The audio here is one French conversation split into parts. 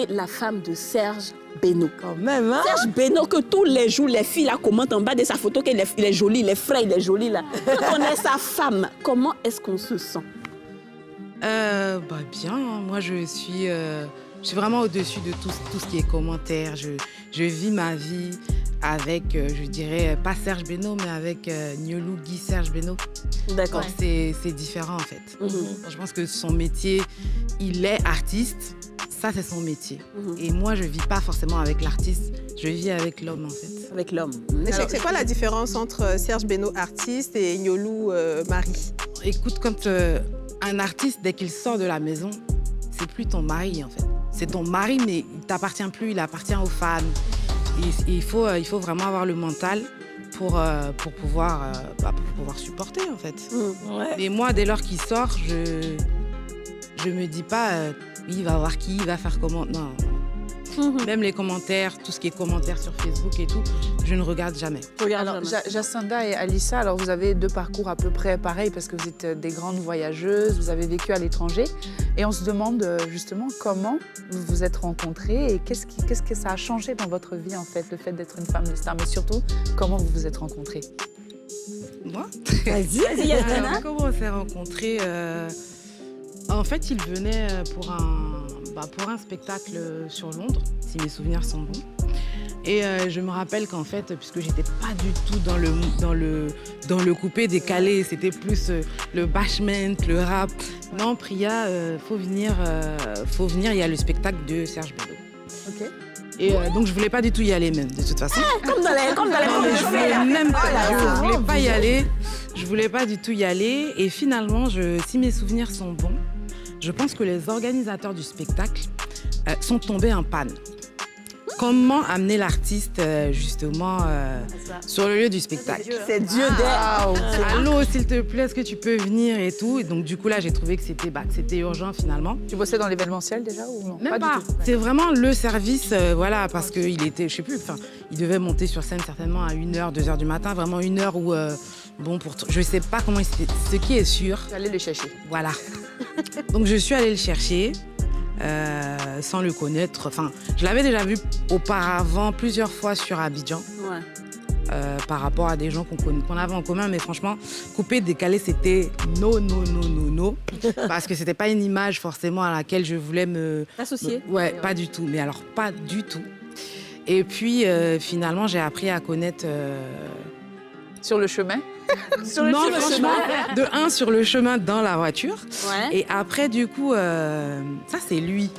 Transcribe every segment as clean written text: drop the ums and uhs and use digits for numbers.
La femme de Serge Beno. Quand même, hein? Serge Beno, que tous les jours, les filles là commentent en bas de sa photo qu'il est joli, il est frais, il est joli là. Quand on est sa femme, comment est-ce qu'on se sent? Bien, hein. Moi je suis vraiment au-dessus de tout ce qui est commentaires. Je vis ma vie avec, je dirais, pas Serge Beno, mais avec Niolou Guy Serge Beno. D'accord. C'est différent en fait. Je pense que son métier, il est artiste. Ça, c'est son métier. Et moi, je ne vis pas forcément avec l'artiste, je vis avec l'homme, en fait. Avec l'homme. C'est quoi la différence entre Serge Beno, artiste, et Niolou, mari? Écoute, quand un artiste, dès qu'il sort de la maison, c'est plus ton mari, en fait. C'est ton mari, mais il ne t'appartient plus, il appartient aux fans. Il faut vraiment avoir le mental pour pouvoir supporter, en fait. Ouais. Mais moi, dès lors qu'il sort, je me dis pas... il va voir qui, il va faire comment. Non. Même les commentaires, tout ce qui est commentaires sur Facebook et tout, je ne regarde jamais. Alors, Jacinda et Alissa, alors vous avez deux parcours à peu près pareils parce que vous êtes des grandes voyageuses, vous avez vécu à l'étranger. Et on se demande justement comment vous vous êtes rencontrées et qu'est-ce que ça a changé dans votre vie, en fait, le fait d'être une femme de star, mais surtout, comment vous vous êtes rencontrées? Moi? Vas-y, Yasmina. Comment on s'est rencontrés? En fait, il venait pour un spectacle sur Londres, si mes souvenirs sont bons. Et je me rappelle qu'en fait, puisque j'étais pas du tout dans le coupé décalé, c'était plus le bashment, le rap. Non, Priya, faut venir, il y a le spectacle de Serge Beno. Ok. Et donc je voulais pas du tout y aller même, de toute façon. Comme dans les Non, mais je voulais même pas, je voulais pas y aller. Je voulais pas du tout y aller. Et finalement, si mes souvenirs sont bons, je pense que les organisateurs du spectacle sont tombés en panne. Comment amener l'artiste justement sur le lieu du spectacle? C'est Dieu d'air. Allô, s'il te plaît, est-ce que tu peux venir et tout? Et donc du coup là, j'ai trouvé que c'était urgent finalement. Tu bossais dans l'événementiel déjà ou non? Même du pas. tout. C'est vraiment le service, voilà, parce qu'il était, je sais plus, il devait monter sur scène certainement à 1h, 2h du matin, vraiment une heure où, je sais pas comment ce qui est sûr. Tu allais le chercher. Voilà. Donc je suis allée le chercher. Sans le connaître. Enfin, je l'avais déjà vu auparavant plusieurs fois sur Abidjan. Ouais. Par rapport à des gens qu'on avait en commun. Mais franchement, coupé, décalé, c'était no. Parce que c'était pas une image forcément à laquelle je voulais Associer. Ouais, pas du tout. Mais alors, pas du tout. Et puis, finalement, j'ai appris à connaître... Sur le chemin? Non, franchement, de un, sur le chemin dans la voiture. Ouais. Et après, du coup, ça, c'est lui.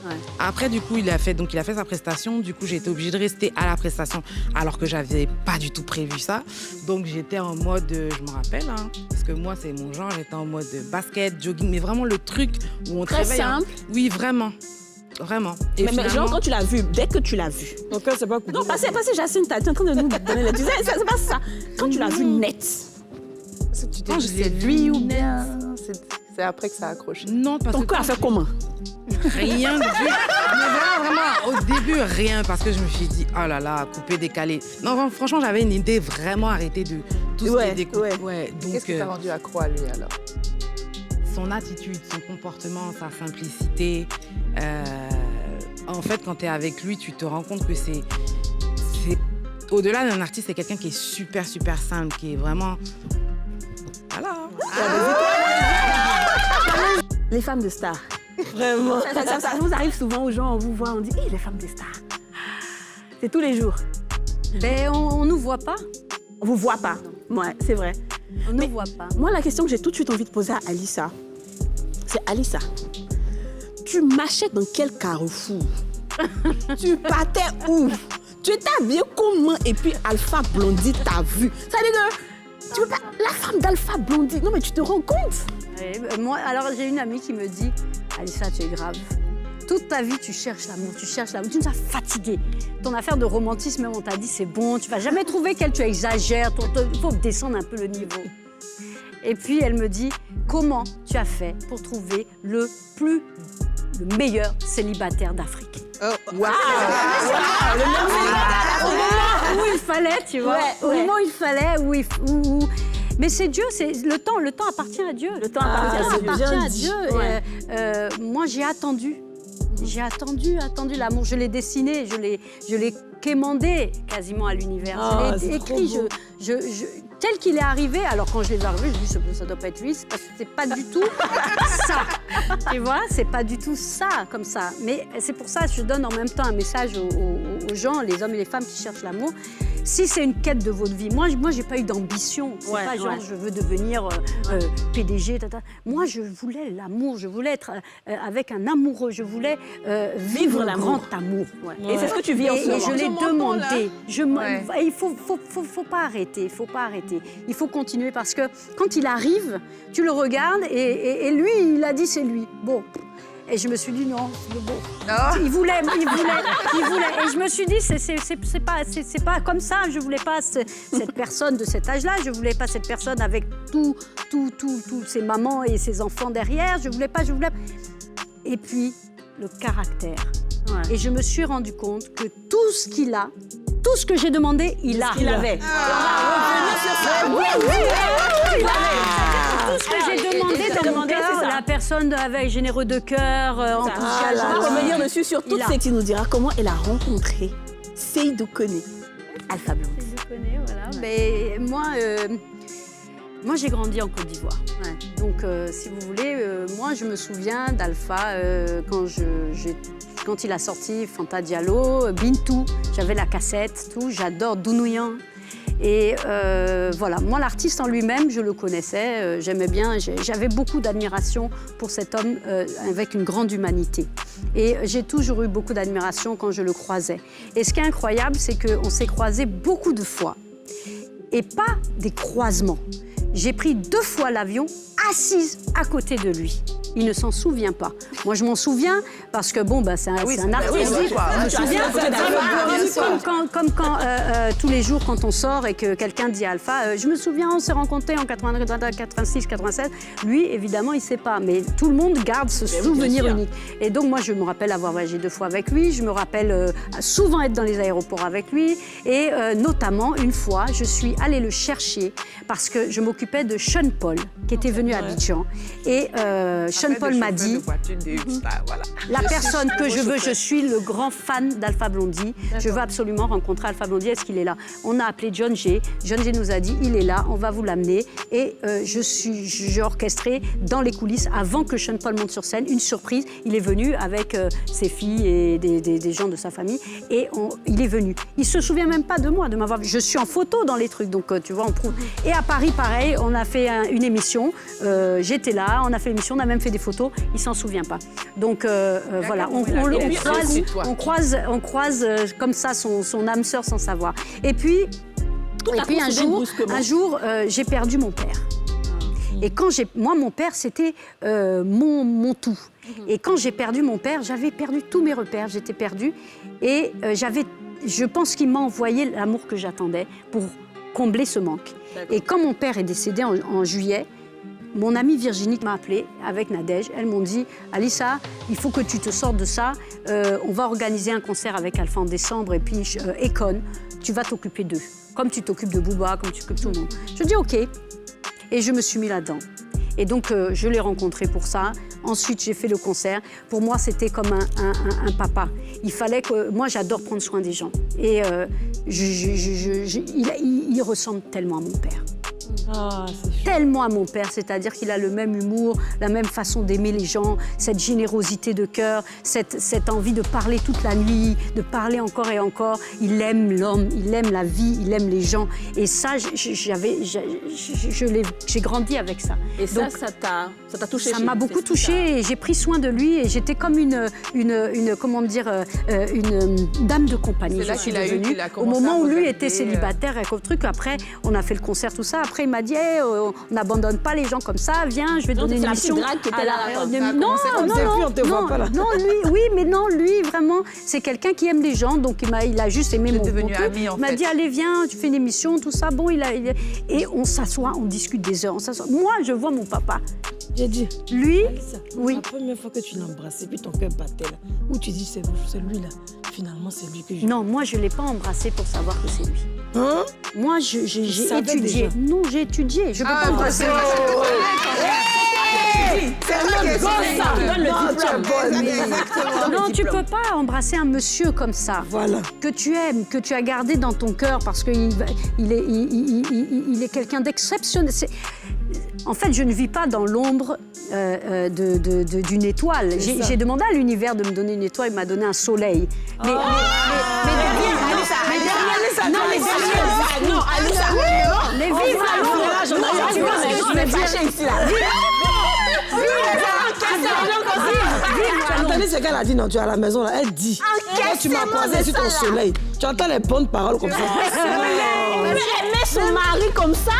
Ouais. Après, du coup, il a fait sa prestation. Du coup, j'ai été obligée de rester à la prestation alors que j'avais pas du tout prévu ça. Donc, j'étais en mode, je me rappelle, hein, parce que moi, c'est mon genre, j'étais en mode basket, jogging, mais vraiment le truc où on Très travaille. simple. Oui, vraiment. Vraiment. Et Mais genre, quand tu l'as vu, dès que tu l'as vu. Ton cœur, c'est pas coupé. Non, passez, Jacinta, tu es en train de nous donner les... Tu sais, c'est pas ça. Quand tu l'as vu net. Tu t'es Non, dit, je l'ai c'est vu lui ou net. bien c'est après que ça a accroché? Non, parce Ton que cœur a fait comment? rien du tout. Mais vraiment, au début, rien, parce que je me suis dit, oh là là, coupé, décalé. Non, franchement, j'avais une idée vraiment arrêtée de tout ce qui est découpé. Ouais, donc, Qu'est-ce qui t'a rendu accro à lui alors? son attitude, son comportement, sa simplicité. En fait, quand tu es avec lui, tu te rends compte que c'est au-delà d'un artiste, c'est quelqu'un qui est super, super simple, qui est vraiment... Voilà. Les femmes de stars. Vraiment. Ça vous arrive souvent aux gens, on vous voit, on dit « les femmes de stars ». C'est tous les jours. Ben, on nous voit pas. On vous voit pas. Ouais, c'est vrai. On nous voit pas. Moi, la question que j'ai tout de suite envie de poser à Alissa, c'est Alissa, tu marchais dans quel carrefour? Tu partais où? Tu étais habillée comment? Et puis Alpha Blondy t'a vu. Ça veut dire que tu peux pas... La femme d'Alpha Blondy, non mais tu te rends compte? Moi, alors j'ai une amie qui me dit, Alissa, tu es grave. Toute ta vie, tu cherches l'amour, tu nous as fatigués. Ton affaire de romantisme, on t'a dit, c'est bon, tu vas jamais trouver qu'elle, tu exagères, il faut descendre un peu le niveau. Et puis, elle me dit, comment tu as fait pour trouver le meilleur célibataire d'Afrique? Waouh! Au moment où il fallait, tu vois, au moment où il fallait, Mais c'est Dieu, c'est le temps appartient à Dieu. Le temps appartient à Dieu. Moi, j'ai attendu. J'ai attendu l'amour. Je l'ai dessiné, je l'ai quémandé quasiment à l'univers. Ah, je l'ai c'est écrit, trop beau. tel qu'il est arrivé. Alors quand je l'ai vu, je me dis ça doit pas être lui, parce que c'est pas du tout ça. Tu vois, c'est pas du tout ça comme ça. Mais c'est pour ça que je donne en même temps un message aux gens, les hommes et les femmes qui cherchent l'amour. Si c'est une quête de votre vie, moi j'ai pas eu d'ambition. C'est pas genre je veux devenir PDG. Moi je voulais l'amour, je voulais être avec un amoureux, je voulais vivre le grand amour. Et c'est ce que tu vis en ce Et moment. je l'ai demandé. Ouais. Il faut pas arrêter, Il faut continuer parce que quand il arrive, tu le regardes et lui, il a dit c'est lui. Bon. Et je me suis dit non, bon. Il voulait. Et je me suis dit c'est pas comme ça. Je voulais pas cette personne de cet âge-là. Je voulais pas cette personne avec tous ses mamans et ses enfants derrière. Je voulais pas. Et puis le caractère. Ouais. Et je me suis rendu compte que tout ce qu'il a, tout ce que j'ai demandé, il a. Il avait. Tout ce que j'ai demandé dans mon cœur, la personne avec généreux de cœur, enthousiaste. On va revenir dessus sur tout ce que tu nous diras comment elle a rencontré Seydou Koné, Alpha Blondy. Je connais, voilà. Mais moi, j'ai grandi en Côte d'Ivoire. Ouais. Donc, si vous voulez, moi, je me souviens d'Alpha quand il a sorti Fanta Diallo, Bintou. J'avais la cassette, tout. J'adore Dounouyan. Et voilà, moi, l'artiste en lui-même, je le connaissais, j'aimais bien, j'avais beaucoup d'admiration pour cet homme avec une grande humanité. Et j'ai toujours eu beaucoup d'admiration quand je le croisais. Et ce qui est incroyable, c'est qu'on s'est croisés beaucoup de fois. Et pas des croisements. J'ai pris 2 fois l'avion assise à côté de lui. Il ne s'en souvient pas. Moi, je m'en souviens parce que, bon, c'est un artiste. Je me souviens, comme quand tous les jours, quand on sort et que quelqu'un dit Alpha, je me souviens, on s'est rencontrés en 86, 87. Lui, évidemment, il ne sait pas. Mais tout le monde garde ce souvenir unique. Et donc, moi, je me rappelle avoir voyagé 2 fois avec lui. Je me rappelle souvent être dans les aéroports avec lui. Et notamment, une fois, je suis allée le chercher parce que je m'occupais de Sean Paul, qui était venu à Abidjan. Et Sean Paul m'a dit, la personne que je veux, je suis le grand fan d'Alpha Blondy. Je veux absolument rencontrer Alpha Blondy. Est-ce qu'il est là? On a appelé John G. John G nous a dit, il est là, on va vous l'amener. Et j'ai orchestré dans les coulisses, avant que Sean Paul monte sur scène, une surprise. Il est venu avec ses filles et des gens de sa famille. Et il est venu. Il se souvient même pas de moi, de m'avoir vu. Je suis en photo dans les trucs, donc tu vois, on prouve. Et à Paris, pareil, on a fait une émission. J'étais là, on a fait l'émission, on a même fait des photos. Il s'en souvient pas. Donc voilà, on croise comme ça son âme sœur sans savoir. Et puis un jour, j'ai perdu mon père. Et quand mon père, c'était mon tout. Et quand j'ai perdu mon père, j'avais perdu tous mes repères, j'étais perdue. Et je pense qu'il m'a envoyé l'amour que j'attendais pour combler ce manque. Et quand mon père est décédé en juillet, mon amie Virginie m'a appelée avec Nadège. Elles m'ont dit « Alissa, il faut que tu te sortes de ça. On va organiser un concert avec Alpha en décembre et puis Econ, tu vas t'occuper d'eux. Comme tu t'occupes de Booba, comme tu t'occupes de tout le monde. » Je dis « OK ». Et je me suis mis là-dedans. Et donc, je l'ai rencontré pour ça. Ensuite, j'ai fait le concert. Pour moi, c'était comme un papa. Il fallait que... Moi, j'adore prendre soin des gens. Et il ressemble tellement à mon père. Tellement à mon père, c'est-à-dire qu'il a le même humour, la même façon d'aimer les gens, cette générosité de cœur, cette envie de parler toute la nuit, de parler encore et encore. Il aime l'homme, il aime la vie, il aime les gens. Et ça, j'ai grandi avec ça. Et donc, ça t'a touché? Ça m'a beaucoup touchée et j'ai pris soin de lui et j'étais comme une dame de compagnie. C'est là qu'il a eu, au moment où lui était célibataire et comme truc. Après, on a fait le concert, tout ça. Après, il m'a dit hey, on n'abonne pas les gens comme ça, viens, je vais te donner une émission. Non, lui, vraiment, c'est quelqu'un qui aime les gens, donc il a juste aimé mon truc. Il m'a dit, allez, viens, tu fais une émission, tout ça. Bon, et on s'assoit, on discute des heures, on s'assoit. Moi, je vois mon papa. J'ai dit, lui, Alissa, oui. La première fois que tu l'as embrassé, puis ton cœur battait là, où tu dis, c'est lui là, finalement, c'est lui que je... Non, moi, je ne l'ai pas embrassé pour savoir que c'est lui. Hein? Moi, j'ai étudié. Non, j'ai étudié. Je ne peux pas embrasser. C'est toi qui es ça. Donne le diplôme. Non, tu peux pas embrasser un monsieur comme ça. Voilà. Que tu aimes, que tu as gardé dans ton cœur parce qu'il est quelqu'un d'exceptionnel. En fait, je ne vis pas dans l'ombre d'une étoile. J'ai demandé à l'univers de me donner une étoile, il m'a donné un soleil. Mais vivre à l'ombre. Tu vois ce que je veux dire ici là. Attendez, ce qu'elle a dit, non, tu es à la maison là, elle dit. Quand tu m'as croisé sur ton soleil, tu entends les bonnes paroles comme ça. Aimer son mari comme ça?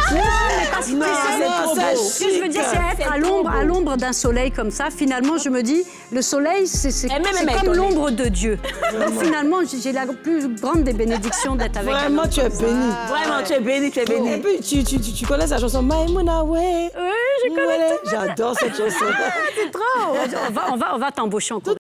Ce que je veux dire, c'est être à l'ombre d'un soleil comme ça. Finalement, je me dis, le soleil, c'est comme l'ombre de Dieu. Donc finalement, j'ai la plus grande des bénédictions d'être avec Vraiment, tu es béni. Vraiment, tu es béni, tu es béni. Et puis, tu connais sa chanson Maïmouna, ouais. Oui, je connais. J'adore cette chanson. C'est trop. On va t'embaucher encore.